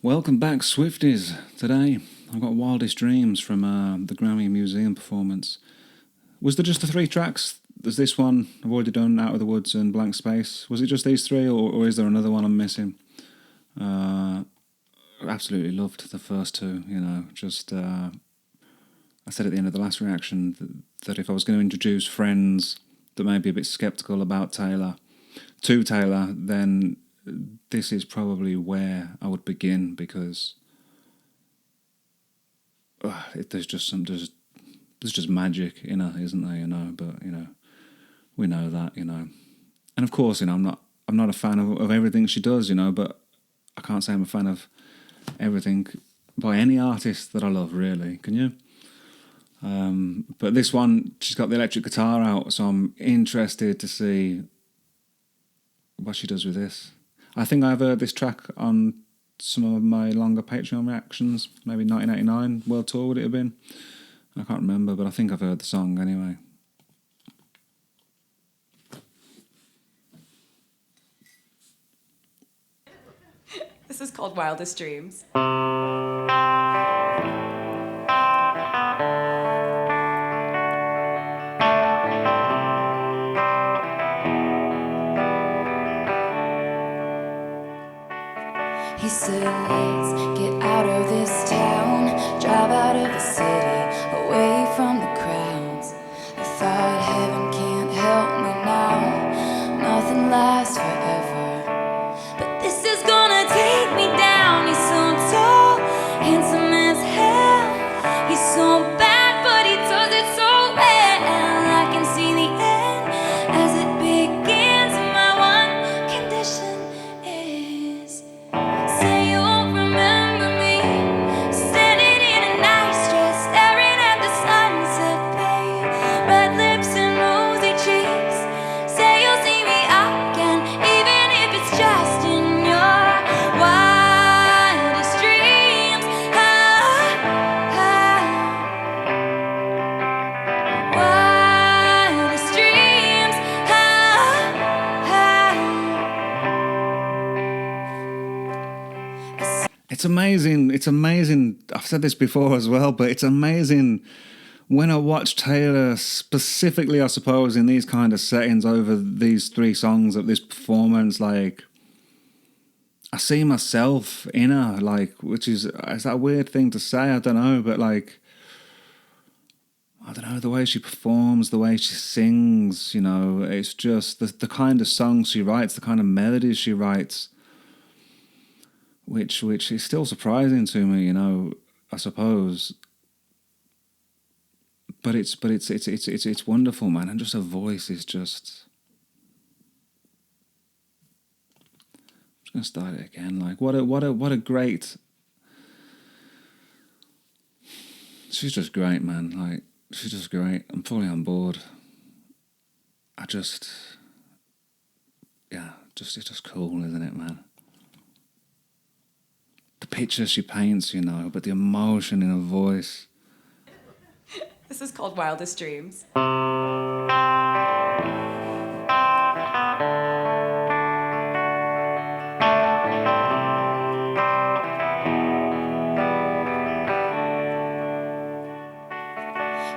Welcome back, Swifties. Today I've got Wildest Dreams from the Grammy Museum performance. Was there just the three tracks? There's this one I've already done, Out of the Woods and Blank Space. Was it just these three, or is there another one I'm missing? Absolutely loved the first two, I said at the end of the last reaction that if I was going to introduce friends that may be a bit sceptical about Taylor, then this is probably where I would begin, because there's just magic in her, isn't there? But we know that, and of course, I'm not a fan of everything she does, but I can't say I'm a fan of everything by any artist that I love, really. Can you? But this one, she's got the electric guitar out, so I'm interested to see what she does with this. I think I've heard this track on some of my longer Patreon reactions, maybe 1989 World Tour would it have been? I can't remember, but I think I've heard the song anyway. This is called Wildest Dreams. He said, let's get out of this town, drive out of the city, away from the crowds. I thought heaven can't help me now, nothing lasts forever. But this is gonna take me down. He's so tall, handsome as hell. He's so bad, but he does it so well. I can see the end as it begins, and my one condition is, say you won't remember me, standing in a nice dress, staring at the sunset, babe. Red lips and rosy cheeks. Say you'll see me again, even if it's just in your wildest dreams. Wildest dreams. It's amazing. I've said this before as well, but it's amazing when I watch Taylor, specifically, I suppose, in these kind of settings over these three songs of this performance. Like, I see myself in her, like, which is that a weird thing to say? I don't know, but like, I don't know, the way she performs, the way she sings, it's just the kind of songs she writes, the kind of melodies she writes, which is still surprising to me, I suppose. But it's wonderful, man, and just her voice is just. I'm just gonna start it again. Like, what a great. She's just great, man. Like, she's just great. I'm fully on board. It's just cool, isn't it, man? The picture she paints, but the emotion in her voice. This is called Wildest Dreams.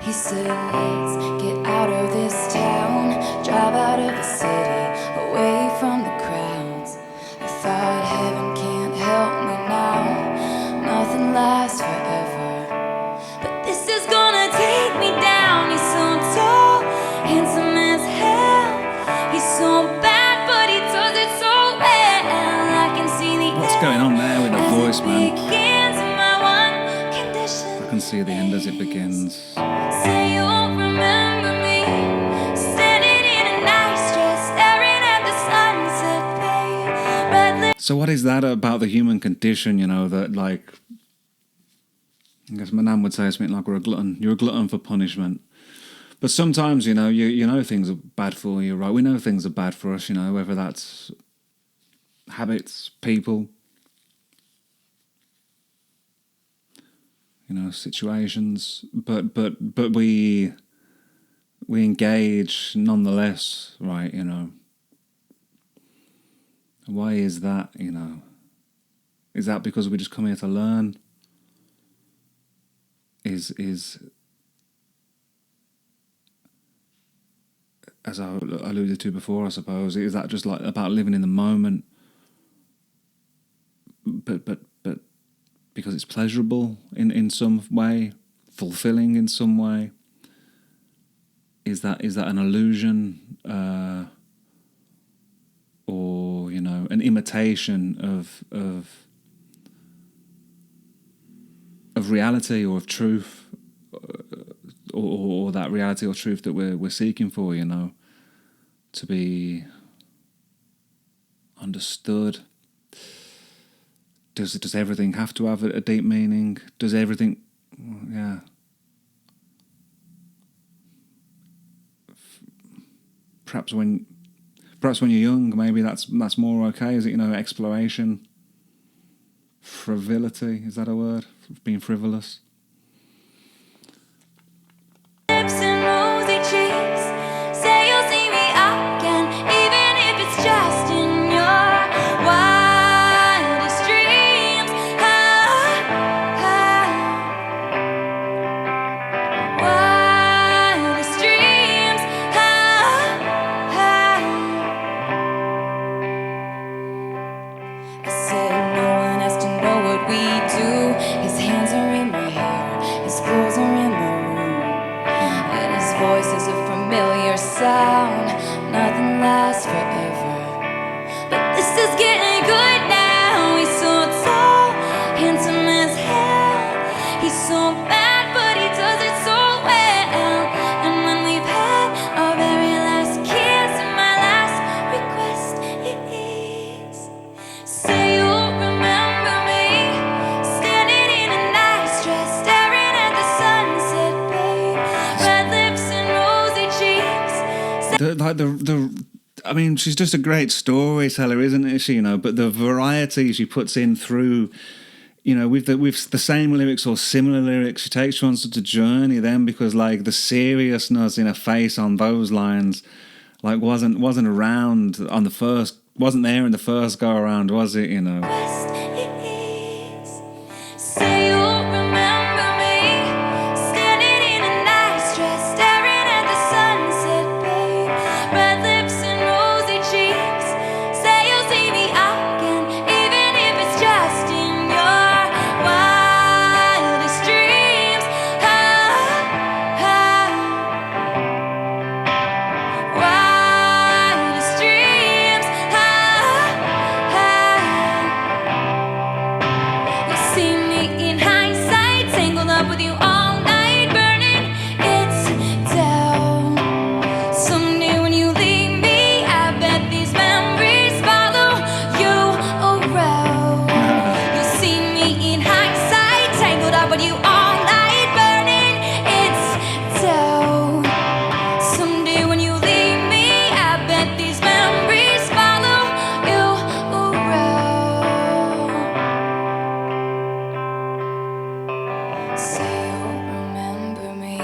He said, let's get out of this town, drive out of the city, away from the crowds. I thought heaven can't help me now, nothing lasts forever. But this is gonna take me down. He's so tall, handsome as hell. He's so bad, but he does it so well. I can see the What's going on there with the voice, man? begins, and my one condition. I can see the end as it begins. Say you won't remember me, standing in a nice dress, staring at the sunset, babe. Red lips. So what is that about the human condition, that, like, I guess my nan would say something like, we're a glutton. You're a glutton for punishment. But sometimes, you know things are bad for you, right? We know things are bad for us, whether that's habits, people, situations. But we engage nonetheless, right? Why is that, Is that because we just come here to learn? Is as I alluded to before, I suppose, is that just like about living in the moment? But because it's pleasurable in some way, fulfilling in some way. Is that an illusion, or an imitation of reality or of truth, or that reality or truth that we're seeking for, to be understood? Does everything have to have a deep meaning? Does everything, yeah. Perhaps when you're young, maybe that's more okay. Is it, exploration, frivolity? Is that a word? Being frivolous. Lips and rosy cheeks, say you'll see me again, even if it's just in your wildest dreams. Wildest dreams. I said no one has to know what we do. His hands are in my hair, his clothes are in my room, and his voice is a familiar sound. Nothing lasts forever, but this is getting good now. He's so tall, handsome as hell. He's so bad, but he does it so well. And when we've had our very last kiss, and my last request is, say you'll remember me, standing in a nice dress, staring at the sunset, babe. Red lips and rosy cheeks. I mean, she's just a great storyteller, isn't she? But the variety she puts in through, with the same lyrics or similar lyrics, she takes you on such a journey then, because like the seriousness in her face on those lines, like wasn't around on the first, wasn't there in the first go around, was it? Request is, say you'll remember me, standing in a nice dress, staring at the sunset, babe. Red lips and rosy cheeks, say you'll see me again, even if it's just in your wildest dreams. Wildest dreams. You see me in hindsight, tangled up with you all night, burning it down. Someday when you leave me, I bet these memories follow you around. You see me in hindsight, tangled up with you all night, burning it down. Someday when you leave me, I bet these memories follow you around. Say you'll remember me,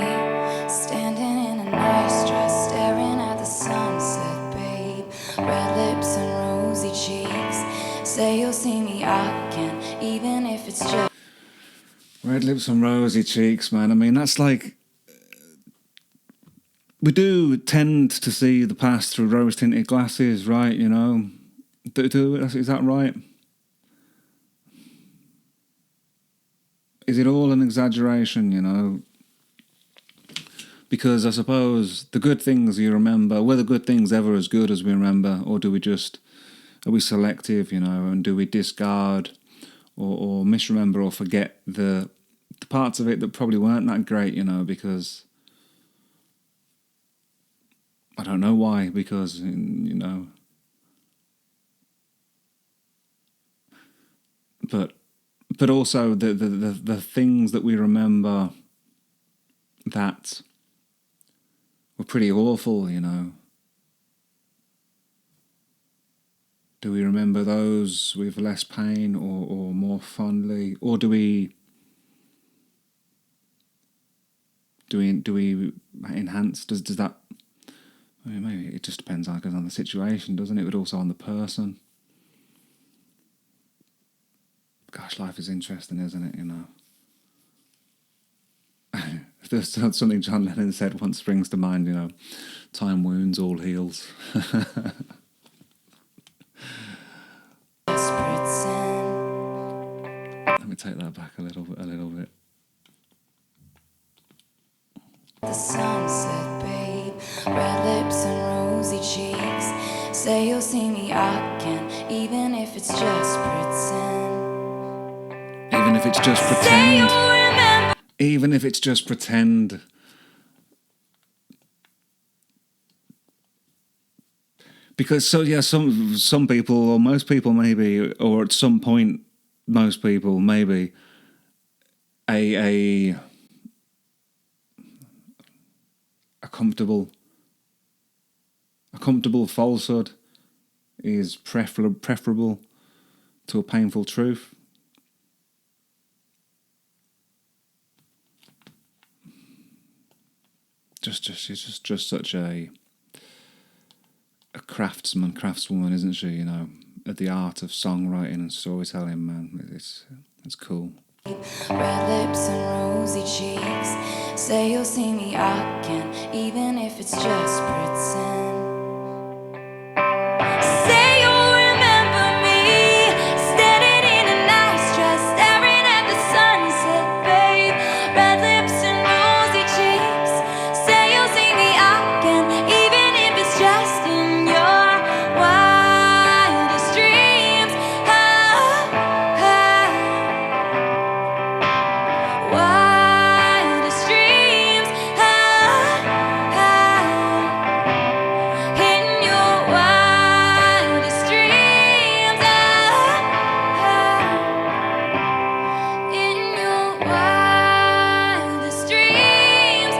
standing in a nice dress, staring at the sunset, babe. Red lips and rosy cheeks, say you'll see me again, even if it's just. Red lips and rosy cheeks, man. I mean, that's like, we do tend to see the past through rose-tinted glasses, right? Is that right? Is it all an exaggeration, Because I suppose the good things you remember, were the good things ever as good as we remember, or are we selective, and do we discard or misremember or forget the parts of it that probably weren't that great, because I don't know why, because, but also the things that we remember that were pretty awful, Do we remember those with less pain or more fondly, or do we enhance? Does that? I mean, maybe it just depends on the situation, doesn't it? But also on the person. gosh, life is interesting, isn't it? You know. There's something John Lennon said once springs to mind. You know, time wounds, all heals. Let me take that back a little bit. The sunset, babe, red lips and rosy cheeks. Say you'll see me again, even if it's just pretend. Even if it's just pretend. Even if it's just pretend. Because some people, or most people maybe, or at some point most people maybe, a comfortable falsehood is preferable to a painful truth. She's just such a craftswoman, isn't she? You know, at the art of songwriting and storytelling, man. It's cool. Red lips and rosy cheeks. Say you'll see me again, even if it's just pretend. Say you'll remember me, standing in a nice dress, staring at the sunset, babe. Red lips and rosy cheeks. Say you'll see me again, even if it's just in your wildest dreams. Wildest dreams. In your wildest dreams. In your wildest dreams.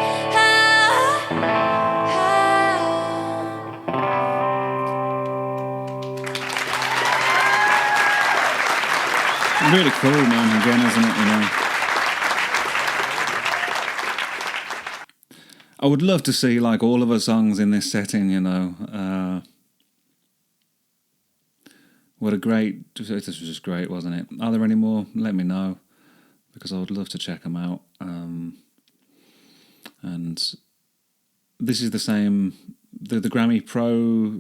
Really cool, man, again, isn't it, you know? I would love to see, like, all of her songs in this setting, you know. What a great... This was just great, wasn't it? Are there any more? Let me know, because I would love to check them out. And this is the same... The Grammy Pro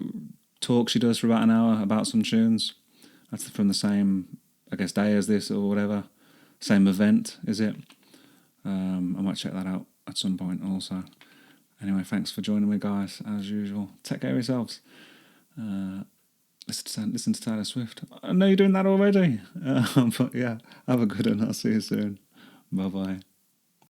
talk she does for about an hour about some tunes. That's from the same, I guess, day as this or whatever. Same event, is it? I might check that out at some point also. Anyway, thanks for joining me, guys, as usual. Take care of yourselves. Listen to Taylor Swift. I know you're doing that already. But yeah, have a good one. I'll see you soon. Bye-bye.